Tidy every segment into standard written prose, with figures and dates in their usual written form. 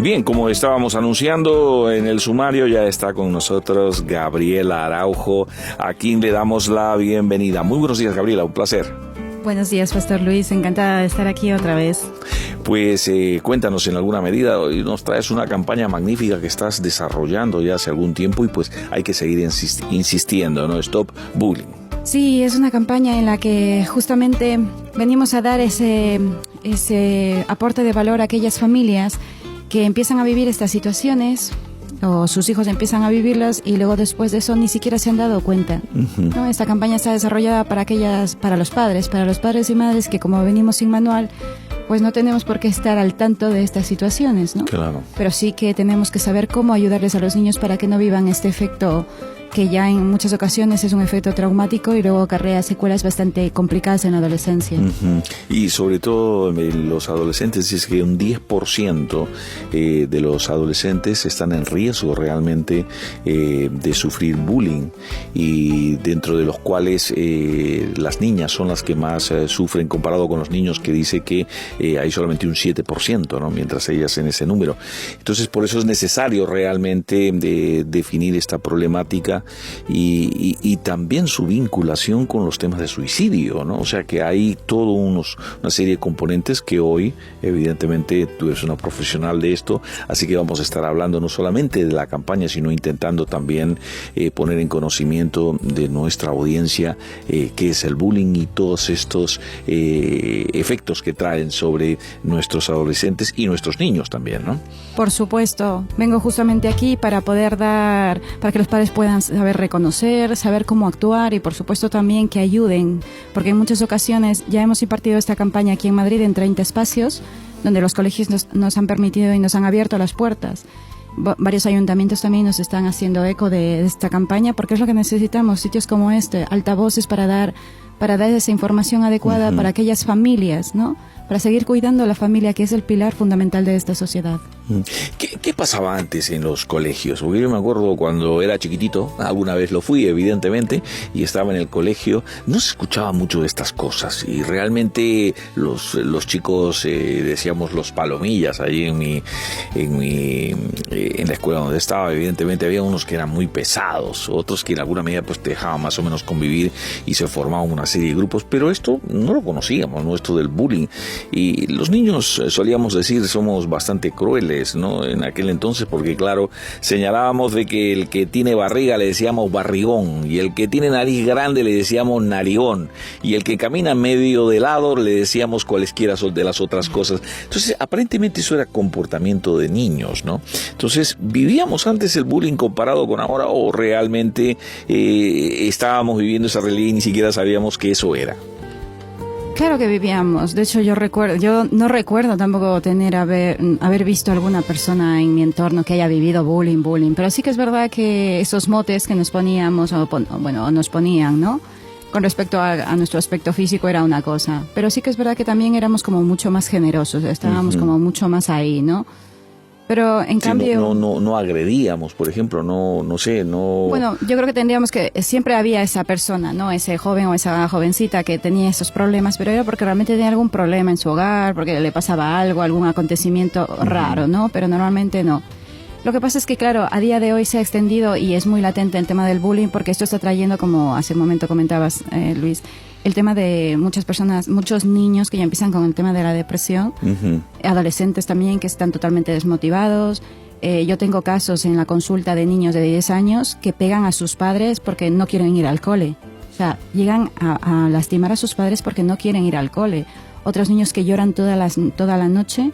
Y bien, como estábamos anunciando en el sumario, ya está con nosotros Gabriela Araujo, a quien le damos la bienvenida. Muy buenos días, Gabriela, un placer. Buenos días, Pastor Luis, encantada de estar aquí otra vez. Pues cuéntanos en alguna medida, hoy nos traes una campaña magnífica que estás desarrollando ya hace algún tiempo y pues hay que seguir insistiendo, ¿no? Stop Bullying. Sí, es una campaña en la que justamente venimos a dar ese aporte de valor a aquellas familias que empiezan a vivir estas situaciones o sus hijos empiezan a vivirlas y luego después de eso ni siquiera se han dado cuenta. ¿No? Esta campaña está desarrollada para los padres y madres que como venimos sin manual, pues no tenemos por qué estar al tanto de estas situaciones, ¿no? Claro. Pero sí que tenemos que saber cómo ayudarles a los niños para que no vivan este efecto que ya en muchas ocasiones es un efecto traumático y luego acarrea secuelas bastante complicadas en la adolescencia. Y sobre todo en los adolescentes, es que un 10% de los adolescentes están en riesgo realmente de sufrir bullying, y dentro de los cuales las niñas son las que más sufren comparado con los niños, que dice que hay solamente un 7%, ¿no? Mientras ellas en ese número. Entonces por eso es necesario realmente definir esta problemática y también su vinculación con los temas de suicidio, ¿no? O sea que hay todo una serie de componentes que hoy, evidentemente, tú eres una profesional de esto, así que vamos a estar hablando no solamente de la campaña, sino intentando también poner en conocimiento de nuestra audiencia qué es el bullying y todos estos efectos que traen sobre nuestros adolescentes y nuestros niños también, ¿no? Por supuesto, vengo justamente aquí para para que los padres puedan saber reconocer, saber cómo actuar y por supuesto también que ayuden, porque en muchas ocasiones ya hemos impartido esta campaña aquí en Madrid en 30 espacios donde los colegios nos han permitido y nos han abierto las puertas. Varios ayuntamientos también nos están haciendo eco de esta campaña porque es lo que necesitamos, sitios como este, altavoces para dar esa información adecuada para aquellas familias, ¿no? Para seguir cuidando a la familia, que es el pilar fundamental de esta sociedad. ¿Qué pasaba antes en los colegios? Porque yo me acuerdo cuando era chiquitito, alguna vez lo fui evidentemente, y estaba en el colegio, no se escuchaba mucho de estas cosas, y realmente los chicos decíamos los palomillas ahí en la escuela donde estaba. Evidentemente había unos que eran muy pesados, otros que en alguna medida pues te dejaban más o menos convivir y se formaban una serie de grupos, pero esto no lo conocíamos, ¿no? Esto del bullying. Y los niños, solíamos decir, somos bastante crueles, ¿no? En aquel entonces, porque claro, señalábamos de que el que tiene barriga le decíamos barrigón, y el que tiene nariz grande le decíamos narigón, y el que camina medio de lado le decíamos cualesquiera de las otras cosas. Entonces, aparentemente eso era comportamiento de niños, ¿no? Entonces, ¿vivíamos antes el bullying comparado con ahora, o realmente estábamos viviendo esa realidad y ni siquiera sabíamos que eso era? Claro que vivíamos. De hecho, yo no recuerdo tampoco haber visto alguna persona en mi entorno que haya vivido bullying, pero sí que es verdad que esos motes que nos poníamos, nos ponían, ¿no? Con respecto a nuestro aspecto físico era una cosa, pero sí que es verdad que también éramos como mucho más generosos, estábamos como mucho más ahí, ¿no? Pero en cambio... No agredíamos, por ejemplo, no sé. Bueno, yo creo que tendríamos que... Siempre había esa persona, ¿no? Ese joven o esa jovencita que tenía esos problemas, pero era porque realmente tenía algún problema en su hogar, porque le pasaba algo, algún acontecimiento raro, ¿no? Pero normalmente no. Lo que pasa es que, claro, a día de hoy se ha extendido y es muy latente el tema del bullying, porque esto está trayendo, como hace un momento comentabas, Luis, el tema de muchas personas, muchos niños que ya empiezan con el tema de la depresión, adolescentes también que están totalmente desmotivados. Yo tengo casos en la consulta de niños de 10 años que pegan a sus padres porque no quieren ir al cole. O sea, llegan a lastimar a sus padres porque no quieren ir al cole. Otros niños que lloran toda la noche,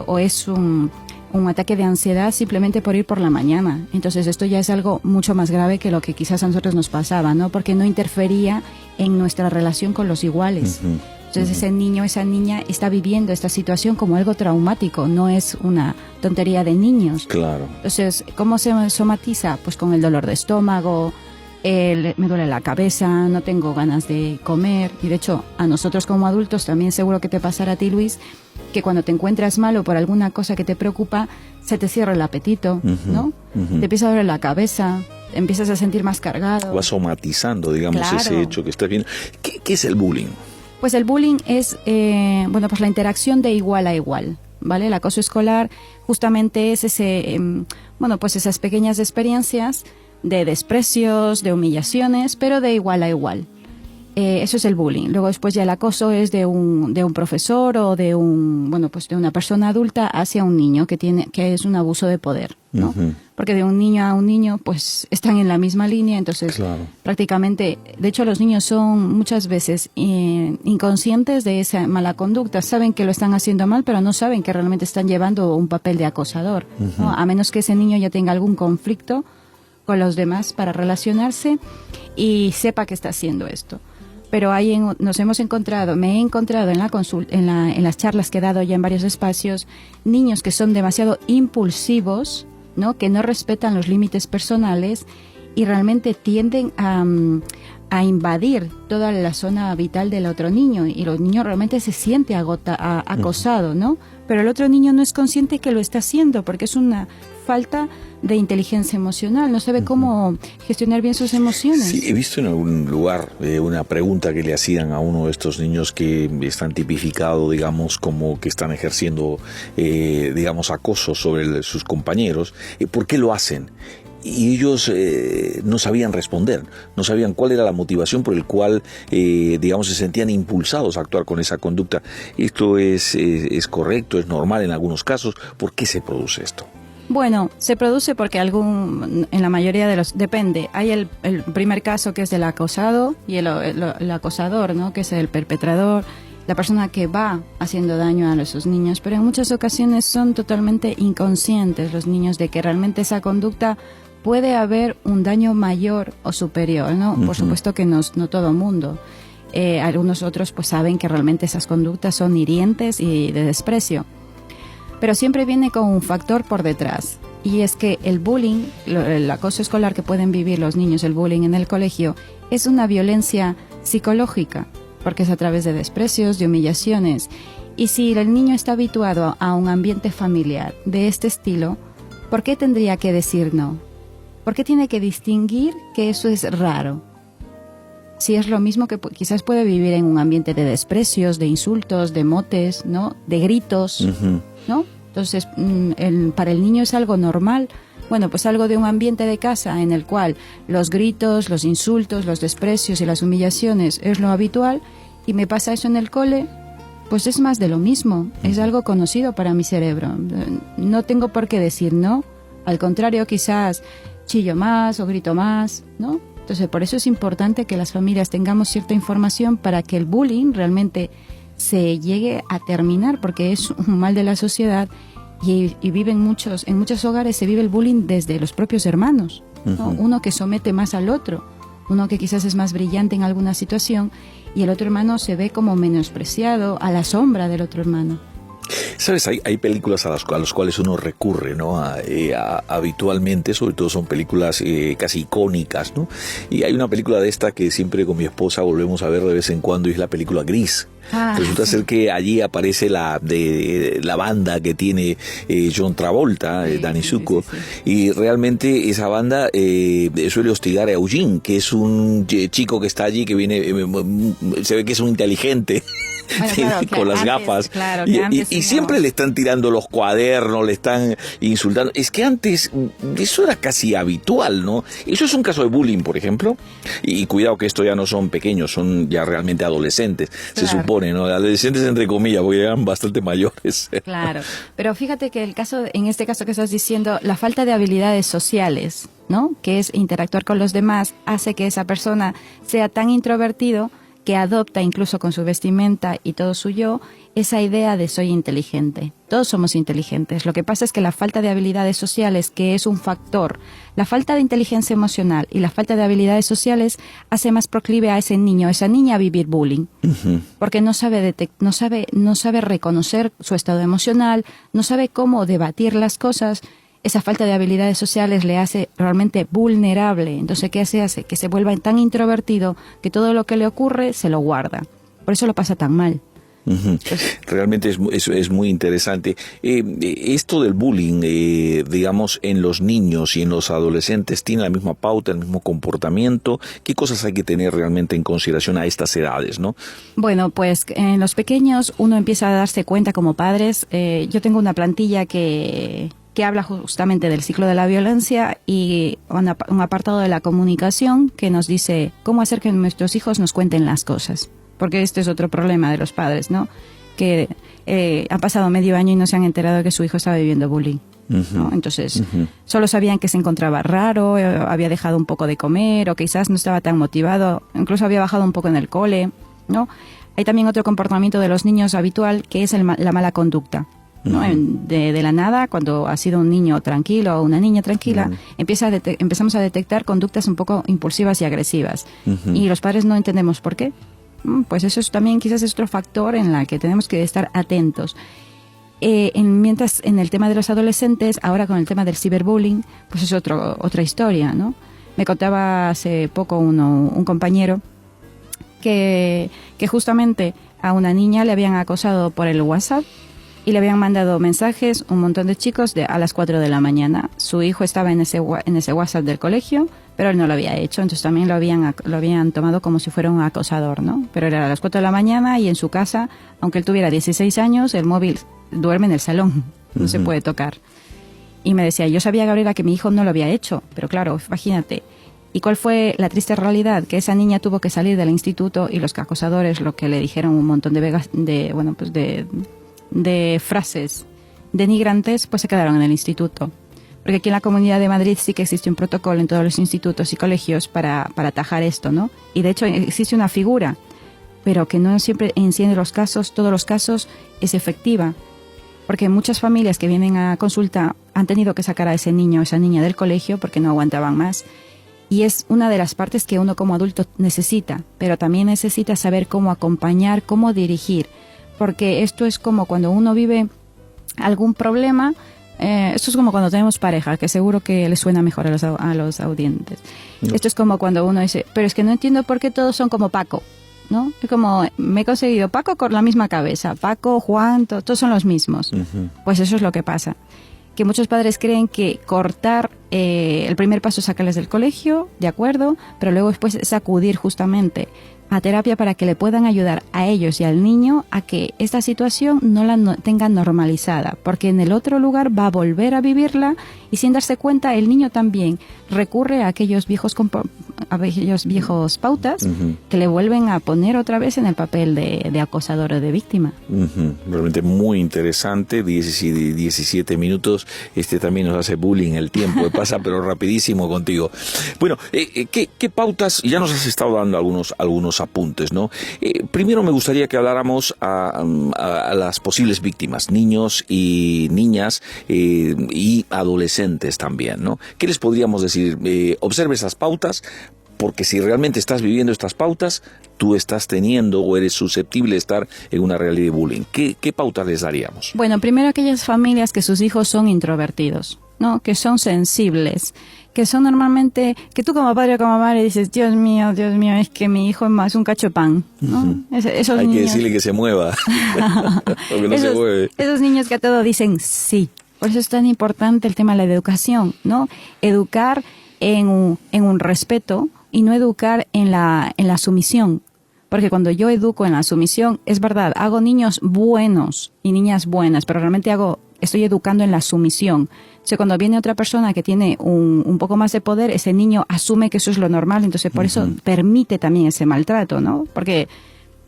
o es un ataque de ansiedad simplemente por ir por la mañana. Entonces esto ya es algo mucho más grave que lo que quizás a nosotros nos pasaba, ¿no? Porque no interfería en nuestra relación con los iguales. Entonces ese niño, esa niña está viviendo esta situación como algo traumático, no es una tontería de niños. Claro. Entonces, ¿cómo se somatiza? Pues con el dolor de estómago, me duele la cabeza, no tengo ganas de comer. Y de hecho, a nosotros como adultos también seguro que te pasará a ti, Luis, que cuando te encuentras mal o por alguna cosa que te preocupa, se te cierra el apetito, ¿no? Te empieza a doler la cabeza, empiezas a sentir más cargado. Vas somatizando, digamos, claro, ese hecho que estás viendo. ¿Qué es el bullying? Pues el bullying es, pues la interacción de igual a igual. ¿vale? El acoso escolar justamente es pues esas pequeñas experiencias de desprecios, de humillaciones, pero de igual a igual. Eso es el bullying. Luego después ya el acoso es de un profesor o de una persona adulta hacia un niño que es un abuso de poder, ¿no? Uh-huh. Porque de un niño a un niño pues están en la misma línea, entonces prácticamente, de hecho los niños son muchas veces inconscientes de esa mala conducta, saben que lo están haciendo mal, pero no saben que realmente están llevando un papel de acosador, ¿no? A menos que ese niño ya tenga algún conflicto con los demás para relacionarse y sepa que está haciendo esto. Pero me he encontrado en las charlas que he dado ya en varios espacios, niños que son demasiado impulsivos, ¿no? Que no respetan los límites personales y realmente tienden a invadir toda la zona vital del otro niño, y el niño realmente se siente acosado, ¿no? Pero el otro niño no es consciente que lo está haciendo porque es una falta de inteligencia emocional, no sabe cómo gestionar bien sus emociones. Sí, he visto en algún lugar una pregunta que le hacían a uno de estos niños que están tipificados, digamos, como que están ejerciendo, acoso sobre sus compañeros. ¿Por qué lo hacen? Y ellos no sabían responder, no sabían cuál era la motivación por el cual, se sentían impulsados a actuar con esa conducta. ¿Esto es correcto, es normal en algunos casos? ¿Por qué se produce esto? Bueno, se produce porque en la mayoría de los, depende. Hay el primer caso que es del acosado y el acosador, ¿no? Que es el perpetrador, la persona que va haciendo daño a esos niños, pero en muchas ocasiones son totalmente inconscientes los niños de que realmente esa conducta puede haber un daño mayor o superior, ¿no? Uh-huh. Por supuesto que no todo el mundo. Algunos otros pues saben que realmente esas conductas son hirientes y de desprecio. Pero siempre viene con un factor por detrás, y es que el bullying, el acoso escolar que pueden vivir los niños, el bullying en el colegio, es una violencia psicológica, porque es a través de desprecios, de humillaciones. Y si el niño está habituado a un ambiente familiar de este estilo, ¿por qué tendría que decir no? ¿Por qué tiene que distinguir que eso es raro? Si es lo mismo que quizás puede vivir en un ambiente de desprecios, de insultos, de motes, ¿no? De gritos, uh-huh. ¿no? Entonces, para el niño es algo normal. Bueno, pues algo de un ambiente de casa en el cual los gritos, los insultos, los desprecios y las humillaciones es lo habitual, y me pasa eso en el cole, pues es más de lo mismo. Es algo conocido para mi cerebro. No tengo por qué decir no. Al contrario, quizás chillo más o grito más, ¿no? Entonces, por eso es importante que las familias tengamos cierta información para que el bullying realmente se llegue a terminar, porque es un mal de la sociedad y en muchos hogares se vive el bullying desde los propios hermanos, ¿no? Uh-huh. Uno que somete más al otro, uno que quizás es más brillante en alguna situación y el otro hermano se ve como menospreciado, a la sombra del otro hermano. ¿Sabes? Hay películas a las cuales uno recurre, ¿no? Habitualmente, sobre todo son películas casi icónicas, ¿no? Y hay una película de esta que siempre con mi esposa volvemos a ver de vez en cuando, y es la película Gris. Resulta ser que allí aparece la banda que tiene John Travolta, Danny Zuko, sí. Y realmente esa banda suele hostigar a Eugene, que es un chico que está allí, que viene, se ve que es un inteligente. Bueno, claro, con las gafas, claro, y siempre le están tirando los cuadernos, le están insultando. Es que antes eso era casi habitual, ¿no? Eso es un caso de bullying, por ejemplo, y cuidado que esto ya no son pequeños, son ya realmente adolescentes, claro. Se supone, ¿no? Adolescentes entre comillas, porque eran bastante mayores. Claro, pero fíjate que en este caso que estás diciendo, la falta de habilidades sociales, ¿no? Que es interactuar con los demás, hace que esa persona sea tan introvertido que adopta incluso con su vestimenta y todo su yo esa idea de soy inteligente. Todos somos inteligentes. Lo que pasa es que la falta de habilidades sociales, que es un factor, la falta de inteligencia emocional y la falta de habilidades sociales hace más proclive a ese niño, a esa niña a vivir bullying. Uh-huh. Porque no sabe reconocer su estado emocional, no sabe cómo debatir las cosas. Esa falta de habilidades sociales le hace realmente vulnerable. Entonces, ¿qué hace? Que se vuelva tan introvertido que todo lo que le ocurre se lo guarda. Por eso lo pasa tan mal. Realmente es muy interesante. Esto del bullying, digamos, en los niños y en los adolescentes, ¿tiene la misma pauta, el mismo comportamiento? ¿Qué cosas hay que tener realmente en consideración a estas edades, no? Bueno, pues en los pequeños uno empieza a darse cuenta como padres. Yo tengo una plantilla que habla justamente del ciclo de la violencia y un apartado de la comunicación que nos dice cómo hacer que nuestros hijos nos cuenten las cosas. Porque este es otro problema de los padres, ¿no? Que han pasado medio año y no se han enterado de que su hijo estaba viviendo bullying, ¿no? Entonces, solo sabían que se encontraba raro, había dejado un poco de comer o quizás no estaba tan motivado, incluso había bajado un poco en el cole, ¿no? Hay también otro comportamiento de los niños habitual que es la mala conducta, ¿no? De la nada, cuando ha sido un niño tranquilo o una niña tranquila, empezamos a detectar conductas un poco impulsivas y agresivas. Y los padres no entendemos por qué. Pues eso es también quizás es otro factor en la que tenemos que estar atentos. Mientras en el tema de los adolescentes, ahora con el tema del ciberbullying, pues es otra historia, ¿no? Me contaba hace poco un compañero que justamente a una niña le habían acosado por el WhatsApp y le habían mandado mensajes un montón de chicos a las 4 de la mañana. Su hijo estaba en ese WhatsApp del colegio, pero él no lo había hecho, entonces también lo habían tomado como si fuera un acosador, ¿no? Pero era a las 4 de la mañana y en su casa, aunque él tuviera 16 años, el móvil duerme en el salón, no se puede tocar. Y me decía, yo sabía, Gabriela, que mi hijo no lo había hecho, pero claro, imagínate. ¿Y cuál fue la triste realidad? Que esa niña tuvo que salir del instituto y los acosadores lo que le dijeron un montón de frases denigrantes, pues se quedaron en el instituto. Porque aquí en la Comunidad de Madrid sí que existe un protocolo en todos los institutos y colegios para atajar esto, ¿no? Y de hecho existe una figura, pero que no siempre enciende todos los casos es efectiva. Porque muchas familias que vienen a consulta han tenido que sacar a ese niño o esa niña del colegio porque no aguantaban más. Y es una de las partes que uno como adulto necesita, pero también necesita saber cómo acompañar, cómo dirigir. Porque esto es como cuando uno vive algún problema, esto es como cuando tenemos pareja, que seguro que les suena mejor a los audientes. No. Esto es como cuando uno dice, pero es que no entiendo por qué todos son como Paco, ¿no? Es como, me he conseguido Paco con la misma cabeza, Paco, Juan, todos son los mismos. Pues eso es lo que pasa. Que muchos padres creen que cortar, el primer paso es sacarles del colegio, de acuerdo, pero luego después es acudir justamente a terapia para que le puedan ayudar a ellos y al niño a que esta situación no la tengan normalizada, porque en el otro lugar va a volver a vivirla y sin darse cuenta el niño también recurre a aquellos viejos pautas que le vuelven a poner otra vez en el papel de acosador o de víctima. Realmente muy interesante, 17 minutos, también nos hace bullying el tiempo, pasa pero rapidísimo contigo. Bueno, ¿qué pautas? Ya nos has estado dando algunos apuntes, ¿no? Primero me gustaría que habláramos a las posibles víctimas, niños y niñas y adolescentes también, ¿no? ¿Qué les podríamos decir? Observe esas pautas, porque si realmente estás viviendo estas pautas, tú estás teniendo o eres susceptible de estar en una realidad de bullying. ¿Qué pautas les daríamos? Bueno, primero aquellas familias que sus hijos son introvertidos, ¿no? Que son sensibles, que son normalmente, que tú como padre o como madre dices, Dios mío, es que mi hijo es un cacho de pan, ¿no? Esos Hay niños, que decirle que se mueva, porque no se mueve. Esos niños que a todo dicen sí. Por eso es tan importante el tema de la educación, ¿no? Educar en un respeto y no educar en la sumisión. Porque cuando yo educo en la sumisión, es verdad, hago niños buenos y niñas buenas, pero realmente estoy educando en la sumisión. O sea, cuando viene otra persona que tiene un poco más de poder, ese niño asume que eso es lo normal, entonces por eso permite también ese maltrato, ¿no? Porque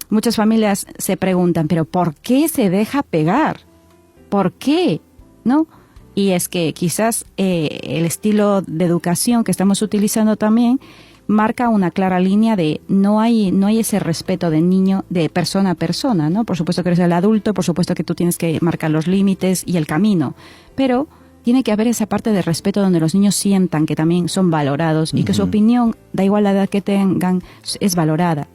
muchas familias se preguntan, ¿pero por qué se deja pegar? ¿Por qué? ¿No? Y es que quizás el estilo de educación que estamos utilizando también marca una clara línea de no hay ese respeto de niño, de persona a persona, ¿no? Por supuesto que eres el adulto, por supuesto que tú tienes que marcar los límites y el camino, pero tiene que haber esa parte de respeto donde los niños sientan que también son valorados y que su opinión, da igual la edad que tengan, es valorada.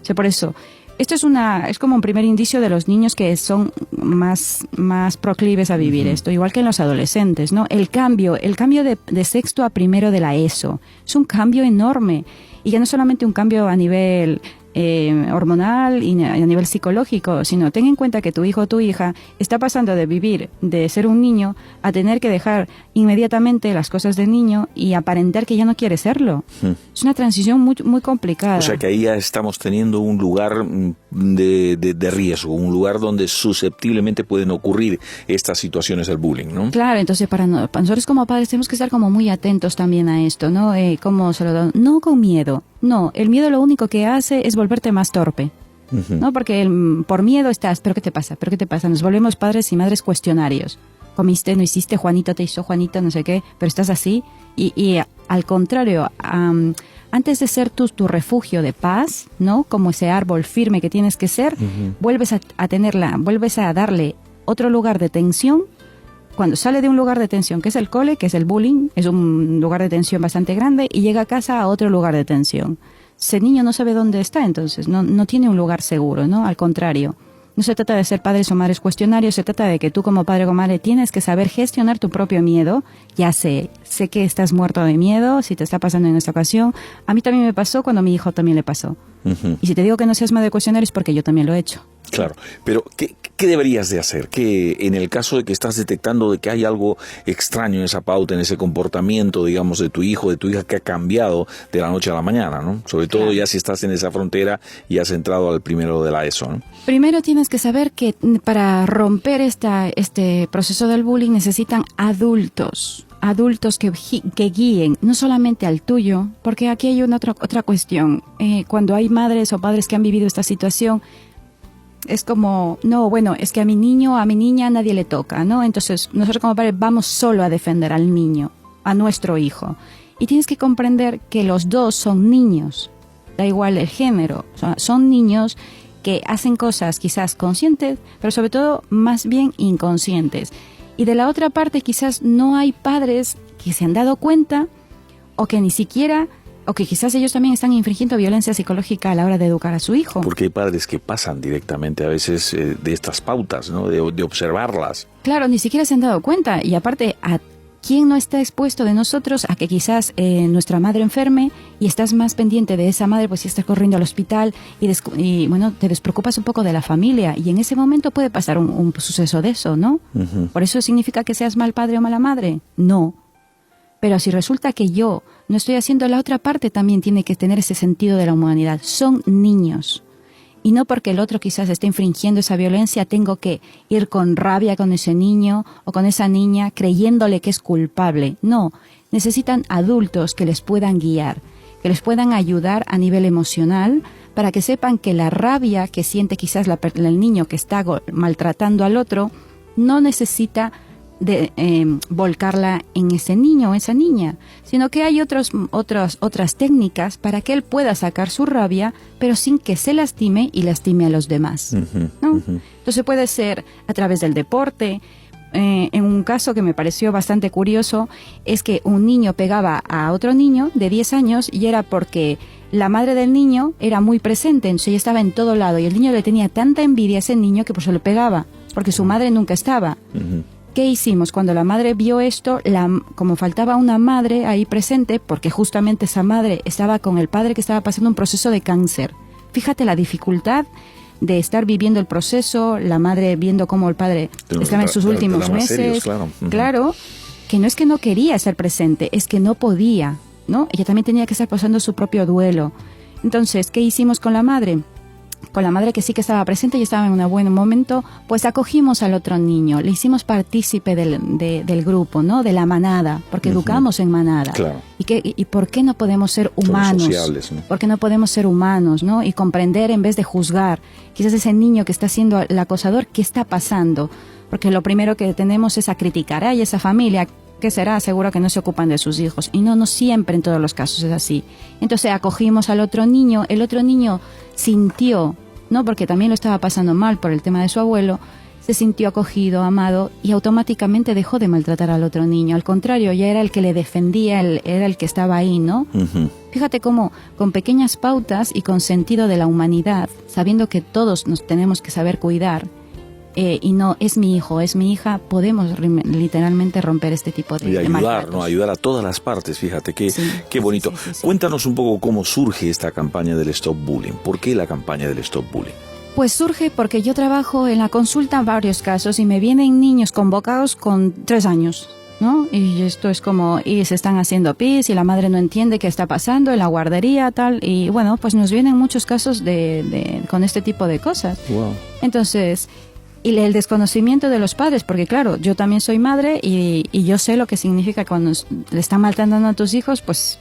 O sea, por eso, esto es como un primer indicio de los niños que son más proclives a vivir esto, igual que en los adolescentes, ¿no? El cambio de sexto a primero de la ESO es un cambio enorme, y ya no solamente un cambio a nivel hormonal y a nivel psicológico, sino ten en cuenta que tu hijo o tu hija está pasando de vivir, de ser un niño, a tener que dejar inmediatamente las cosas de niño y aparentar que ya no quiere serlo. Es una transición muy, muy complicada. O sea que ahí ya estamos teniendo un lugar de riesgo, un lugar donde susceptiblemente pueden ocurrir estas situaciones del bullying, ¿no? Claro, entonces para nosotros como padres tenemos que estar como muy atentos también a esto, ¿no? ¿Cómo se lo dan? No con miedo. No, el miedo lo único que hace es volverte más torpe, ¿no? Porque por miedo estás, ¿pero qué te pasa? ¿Pero qué te pasa? Nos volvemos padres y madres cuestionarios. Comiste, no hiciste, Juanito te hizo, Juanito no sé qué, pero estás así. Y al contrario, antes de ser tu refugio de paz, ¿no? Como ese árbol firme que tienes que ser, vuelves a darle otro lugar de tensión. Cuando sale de un lugar de tensión, que es el cole, que es el bullying, es un lugar de tensión bastante grande, y llega a casa a otro lugar de tensión. Ese niño no sabe dónde está, entonces no tiene un lugar seguro, ¿no? Al contrario. No se trata de ser padres o madres cuestionarios, se trata de que tú como padre o madre tienes que saber gestionar tu propio miedo. Ya sé que estás muerto de miedo, si te está pasando en esta ocasión. A mí también me pasó cuando a mi hijo también le pasó. Y si te digo que no seas madre cuestionario es porque yo también lo he hecho. Claro, pero ¿qué deberías de hacer? Que en el caso de que estás detectando de que hay algo extraño en esa pauta, en ese comportamiento, digamos, de tu hijo, de tu hija que ha cambiado de la noche a la mañana, ¿no? Sobre todo ya si estás en esa frontera y has entrado al primero de la ESO, ¿no? Primero tienes que saber que para romper este proceso del bullying necesitan adultos que guíen, no solamente al tuyo, porque aquí hay una otra cuestión. Cuando hay madres o padres que han vivido esta situación, es como, no, bueno, es que a mi niño, a mi niña nadie le toca, ¿no? Entonces nosotros como padres vamos solo a defender al niño, a nuestro hijo. Y tienes que comprender que los dos son niños, da igual el género, son niños que hacen cosas quizás conscientes, pero sobre todo más bien inconscientes. Y de la otra parte quizás no hay padres que se han dado cuenta o que ni siquiera, o que quizás ellos también están infringiendo violencia psicológica a la hora de educar a su hijo. Porque hay padres que pasan directamente a veces de estas pautas, ¿no? De observarlas. Claro, ni siquiera se han dado cuenta. Y aparte, ¿a quién no está expuesto de nosotros a que quizás nuestra madre enferme y estás más pendiente de esa madre, pues si estás corriendo al hospital y bueno, te despreocupas un poco de la familia y en ese momento puede pasar un suceso de eso, ¿no? ¿Por eso significa que seas mal padre o mala madre? No. Pero si resulta que yo no estoy haciendo, la otra parte también tiene que tener ese sentido de la humanidad. Son niños. Y no porque el otro quizás esté infringiendo esa violencia, tengo que ir con rabia con ese niño o con esa niña creyéndole que es culpable. No, necesitan adultos que les puedan guiar, que les puedan ayudar a nivel emocional para que sepan que la rabia que siente quizás el niño que está maltratando al otro no necesita volcarla en ese niño o esa niña, sino que hay otras técnicas para que él pueda sacar su rabia, pero sin que se lastime y lastime a los demás, ¿no? Entonces puede ser a través del deporte. En un caso que me pareció bastante curioso es que un niño pegaba a otro niño de 10 años y era porque la madre del niño era muy presente, entonces ella estaba en todo lado y el niño le tenía tanta envidia a ese niño que por eso le pegaba, porque su madre nunca estaba. ¿Qué hicimos? Cuando la madre vio esto, como faltaba una madre ahí presente, porque justamente esa madre estaba con el padre que estaba pasando un proceso de cáncer. Fíjate la dificultad de estar viviendo el proceso, la madre viendo cómo el padre estaba en sus últimos meses. Serios, claro. Claro, que no es que no quería estar presente, es que no podía, ¿no? Ella también tenía que estar pasando su propio duelo. Entonces, ¿qué hicimos con la madre? Con la madre que sí que estaba presente y estaba en un buen momento, pues acogimos al otro niño, le hicimos partícipe del grupo, ¿no? De la manada, porque educamos en manada. Claro. ¿Y por qué no podemos ser humanos? Somos sociables, ¿no? ¿Por qué no podemos ser humanos, ¿no? Y comprender en vez de juzgar. Quizás ese niño que está siendo el acosador, ¿qué está pasando? Porque lo primero que tenemos es a criticar, ¡ay, esa familia! ¿Qué será? Seguro que no se ocupan de sus hijos. Y no siempre en todos los casos es así. Entonces acogimos al otro niño, el otro niño sintió, ¿no? Porque también lo estaba pasando mal por el tema de su abuelo, se sintió acogido, amado y automáticamente dejó de maltratar al otro niño. Al contrario, ya era el que le defendía, era el que estaba ahí, ¿no? Fíjate cómo con pequeñas pautas y con sentido de la humanidad, sabiendo que todos nos tenemos que saber cuidar, y no es mi hijo, es mi hija, podemos literalmente romper este tipo de ayudar, maltratos. ¿no? Ayudar a todas las partes, fíjate, qué bonito. Sí. Cuéntanos un poco cómo surge esta campaña del Stop Bullying. ¿Por qué la campaña del Stop Bullying? Pues surge porque yo trabajo en la consulta en varios casos y me vienen niños convocados con 3 años, ¿no? Y esto es como, y se están haciendo pis y la madre no entiende qué está pasando en la guardería, tal, y bueno, pues nos vienen muchos casos con este tipo de cosas. Wow. Entonces, y el desconocimiento de los padres, porque claro, yo también soy madre y yo sé lo que significa cuando le están maltratando a tus hijos, pues,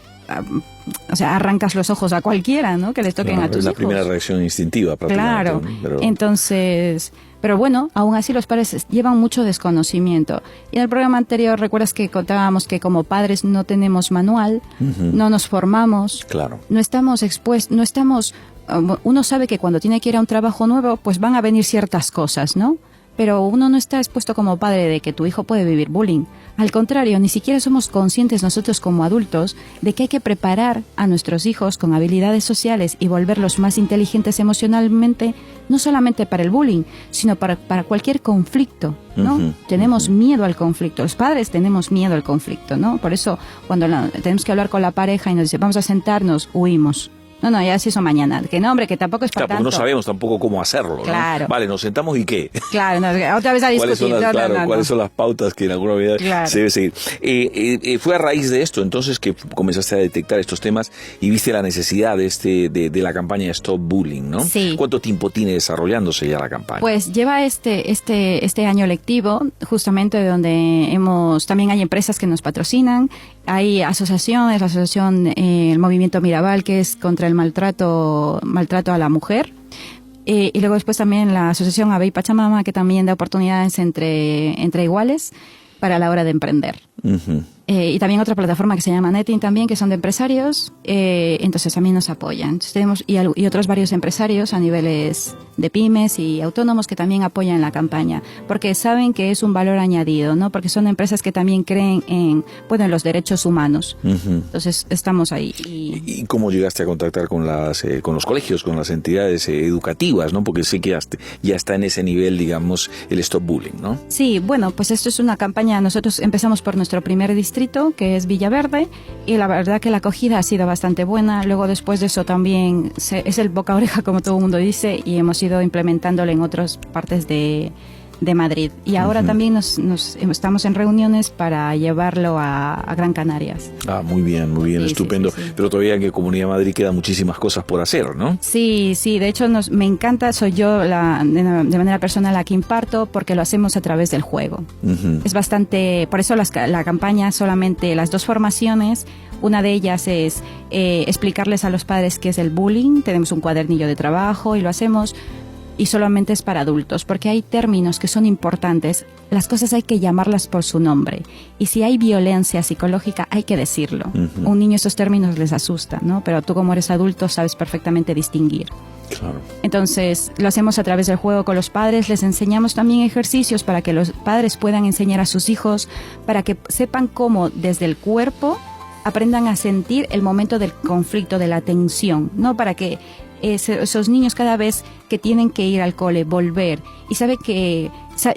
o sea, arrancas los ojos a cualquiera, ¿no? Que les toquen a tus hijos. Es la primera reacción instintiva, prácticamente. Claro, ¿no? Pero... entonces, pero bueno, aún así los padres llevan mucho desconocimiento. Y en el programa anterior, recuerdas que contábamos que como padres no tenemos manual, no nos formamos, claro. no estamos expuestos, no estamos... Uno sabe que cuando tiene que ir a un trabajo nuevo, pues van a venir ciertas cosas, ¿no? Pero uno no está expuesto como padre de que tu hijo puede vivir bullying. Al contrario, ni siquiera somos conscientes nosotros como adultos de que hay que preparar a nuestros hijos con habilidades sociales y volverlos más inteligentes emocionalmente, no solamente para el bullying, sino para cualquier conflicto, ¿no? Tenemos miedo al conflicto, los padres tenemos miedo al conflicto, ¿no? Por eso cuando tenemos que hablar con la pareja y nos dice vamos a sentarnos, huimos. No, ya es eso mañana. Que no, hombre, que tampoco es para tanto. Porque no sabemos tampoco cómo hacerlo, ¿no? Claro. Vale, nos sentamos y ¿qué? Claro, otra vez a discutir. ¿Cuáles son las pautas que en alguna medida se debe seguir? Fue a raíz de esto, entonces, que comenzaste a detectar estos temas y viste la necesidad de la campaña Stop Bullying, ¿no? Sí. ¿Cuánto tiempo tiene desarrollándose ya la campaña? Pues lleva este año lectivo, justamente donde también hay empresas que nos patrocinan, hay asociaciones, la asociación, el Movimiento Mirabal, que es contra el maltrato a la mujer, y luego después también la asociación Abey Pachamama, que también da oportunidades entre iguales para la hora de emprender. Y también otra plataforma que se llama Netting también, que son de empresarios, entonces también nos apoyan. Entonces tenemos y otros varios empresarios a niveles de pymes y autónomos que también apoyan la campaña, porque saben que es un valor añadido, ¿no? Porque son empresas que también creen en los derechos humanos. Entonces estamos ahí. ¿Y cómo llegaste a contactar con los colegios, con las entidades educativas, ¿no? Porque sé que ya está en ese nivel, digamos, el Stop Bullying, ¿no? Sí, bueno, pues esto es una campaña. Nosotros empezamos por nuestro primer distrito, que es Villaverde, y la verdad que la acogida ha sido bastante buena. Luego después de eso también es el boca a oreja, como todo el mundo dice, y hemos ido implementándolo en otras partes de Madrid. Y ahora también estamos en reuniones para llevarlo a Gran Canarias. Muy bien, sí, estupendo. Sí. Pero todavía en Comunidad Madrid quedan muchísimas cosas por hacer, ¿no? Sí, de hecho me encanta, soy yo de manera personal la que imparto, porque lo hacemos a través del juego. Es bastante, por eso la campaña solamente, las 2 formaciones, una de ellas es explicarles a los padres qué es el bullying, tenemos un cuadernillo de trabajo y lo hacemos. Y solamente es para adultos, porque hay términos que son importantes. Las cosas hay que llamarlas por su nombre. Y si hay violencia psicológica, hay que decirlo. Un niño esos términos les asusta, ¿no? Pero tú como eres adulto sabes perfectamente distinguir. Claro. Entonces, lo hacemos a través del juego con los padres. Les enseñamos también ejercicios para que los padres puedan enseñar a sus hijos, para que sepan cómo desde el cuerpo aprendan a sentir el momento del conflicto, de la tensión, ¿no? Para que esos niños cada vez que tienen que ir al cole, volver, y sabe que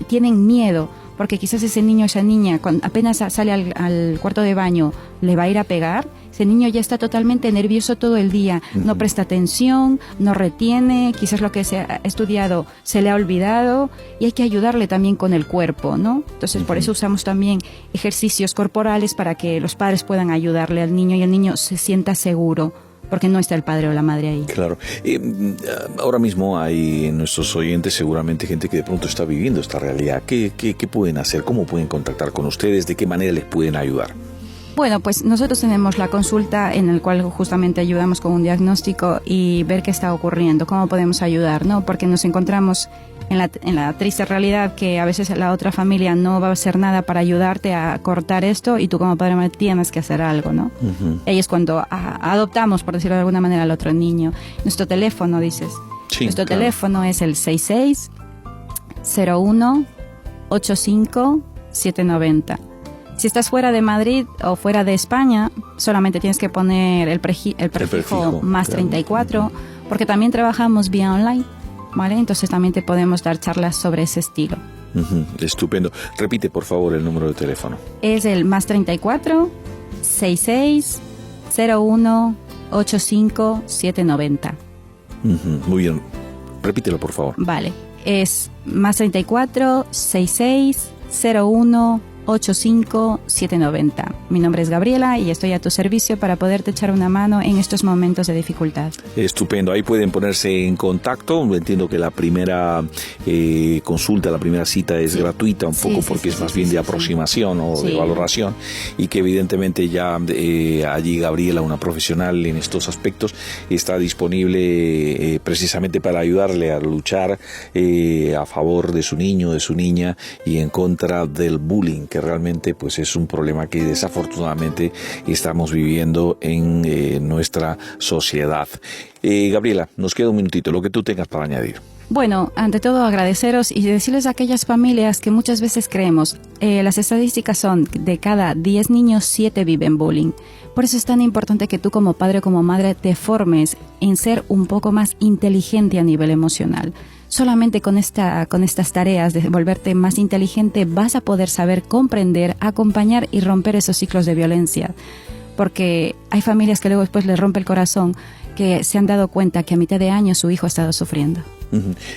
tienen miedo, porque quizás ese niño o esa niña, cuando apenas sale al cuarto de baño, le va a ir a pegar. Ese niño ya está totalmente nervioso todo el día, no presta atención, no retiene, quizás lo que se ha estudiado se le ha olvidado, y hay que ayudarle también con el cuerpo, ¿no? Entonces por eso usamos también ejercicios corporales para que los padres puedan ayudarle al niño y el niño se sienta seguro, porque no está el padre o la madre ahí. Claro. Ahora mismo hay en nuestros oyentes seguramente gente que de pronto está viviendo esta realidad. ¿Qué pueden hacer? ¿Cómo pueden contactar con ustedes? ¿De qué manera les pueden ayudar? Bueno, pues nosotros tenemos la consulta en el cual justamente ayudamos con un diagnóstico y ver qué está ocurriendo, cómo podemos ayudar, ¿no? Porque nos encontramos en la triste realidad que a veces la otra familia no va a hacer nada para ayudarte a cortar esto y tú como padre madre tienes que hacer algo, ¿no? Ahí es cuando adoptamos, por decirlo de alguna manera, al otro niño. Nuestro teléfono, dices. Sí, Nuestro teléfono es el 66 01 85 790. Si estás fuera de Madrid o fuera de España, solamente tienes que poner el prefijo más 34, porque también trabajamos vía online. ¿vale? Entonces también te podemos dar charlas sobre ese estilo. Estupendo. Repite, por favor, el número de teléfono. Es el +34 66 01 85 790. Muy bien. Repítelo, por favor. Vale. Es +34 66 01 85 790. Mi nombre es Gabriela y estoy a tu servicio para poderte echar una mano en estos momentos de dificultad. Estupendo, ahí pueden ponerse en contacto. Entiendo que la primera consulta, la primera cita es gratuita un poco porque es más bien de aproximación o de valoración, y que evidentemente ya allí Gabriela, una profesional en estos aspectos, está disponible precisamente para ayudarle a luchar a favor de su niño, de su niña, y en contra del bullying, que realmente pues es un problema que desafortunadamente estamos viviendo en nuestra sociedad. Gabriela, nos queda un minutito, lo que tú tengas para añadir. Bueno, ante todo agradeceros y decirles a aquellas familias que muchas veces creemos, las estadísticas son de cada 10 niños, 7 viven bullying. Por eso es tan importante que tú como padre o como madre te formes en ser un poco más inteligente a nivel emocional. Solamente con estas tareas de volverte más inteligente vas a poder saber comprender, acompañar y romper esos ciclos de violencia. Porque hay familias que luego después les rompe el corazón, que se han dado cuenta que a mitad de año su hijo ha estado sufriendo.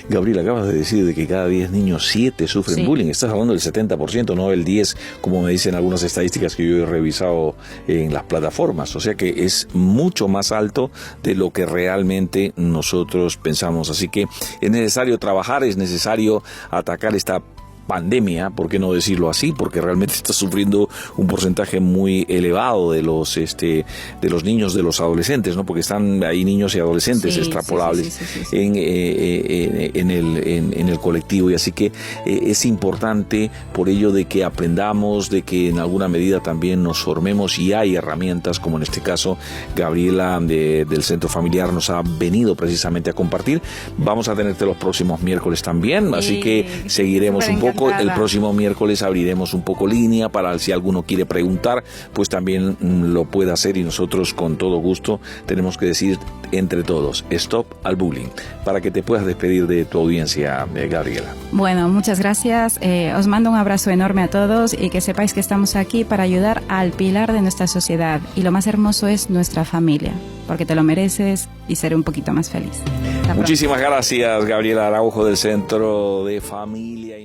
Gabriela, acabas de decir de que cada 10 niños 7 sufren bullying. Estás hablando del 70%, no del 10%, como me dicen algunas estadísticas que yo he revisado en las plataformas. O sea que es mucho más alto de lo que realmente nosotros pensamos. Así que es necesario trabajar, es necesario atacar esta pandemia, ¿por qué no decirlo así? Porque realmente está sufriendo un porcentaje muy elevado de los niños, de los adolescentes, ¿no? Porque están ahí niños y adolescentes extrapolables en el colectivo, y así que es importante por ello de que aprendamos, de que en alguna medida también nos formemos, y hay herramientas como en este caso Gabriela del Centro Familiar nos ha venido precisamente a compartir. Vamos a tenerte los próximos miércoles también, así que seguiremos un poco. El próximo miércoles abriremos un poco línea para si alguno quiere preguntar, pues también lo puede hacer, y nosotros con todo gusto tenemos que decir entre todos, stop al bullying, para que te puedas despedir de tu audiencia, Gabriela. Bueno, muchas gracias. Os mando un abrazo enorme a todos y que sepáis que estamos aquí para ayudar al pilar de nuestra sociedad, y lo más hermoso es nuestra familia, porque te lo mereces y seré un poquito más feliz. Muchísimas gracias, Gabriela Araujo del Centro de Familia.